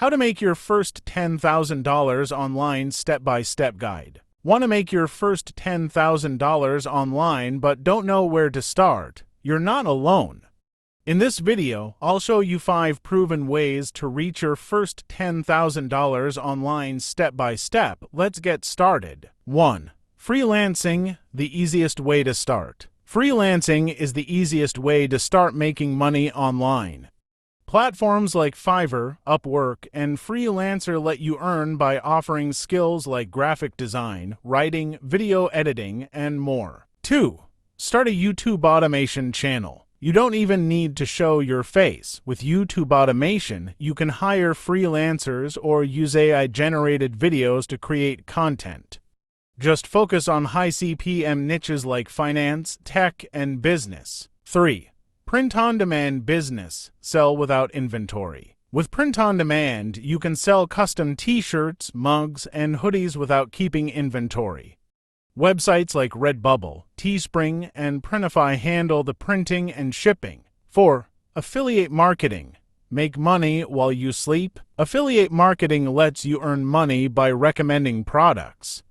How to make your first $10,000 online step-by-step guide. Want to make your first $10,000 online but don't know where to start? You're not alone. In this video, I'll show you 5 proven ways to reach your first $10,000 online step-by-step. Let's get started. 1. Freelancing, the easiest way to start. Freelancing is the easiest way to start making money online. Platforms like Fiverr, Upwork, and Freelancer let you earn by offering skills like graphic design, writing, video editing, and more. 2. Start a YouTube automation channel. You don't even need to show your face. With YouTube automation, you can hire freelancers or use AI-generated videos to create content. Just focus on high CPM niches like finance, tech, and business. 3. Print-on-demand business. Sell without inventory. With print-on-demand, you can sell custom t-shirts, mugs, and hoodies without keeping inventory. Websites like Redbubble, Teespring, and Printify handle the printing and shipping. 4. Affiliate marketing. Make money while you sleep. Affiliate marketing lets you earn money by recommending products.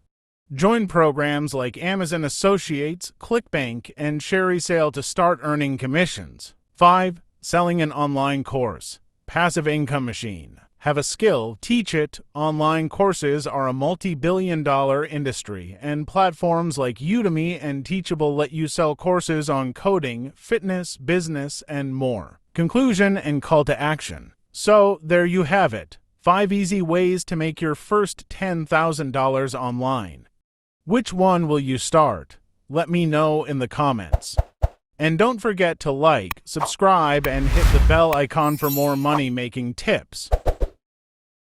Join programs like Amazon Associates, ClickBank, and ShareSale to start earning commissions. 5. Selling an online course. Passive income machine. Have a skill, teach it. Online courses are a multi-billion-dollar industry, and platforms like Udemy and Teachable let you sell courses on coding, fitness, business, and more. Conclusion and call to action. So, there you have it. 5 easy ways to make your first $10,000 online. Which one will you start? Let me know in the comments. And don't forget to like, subscribe, and hit the bell icon for more money-making tips.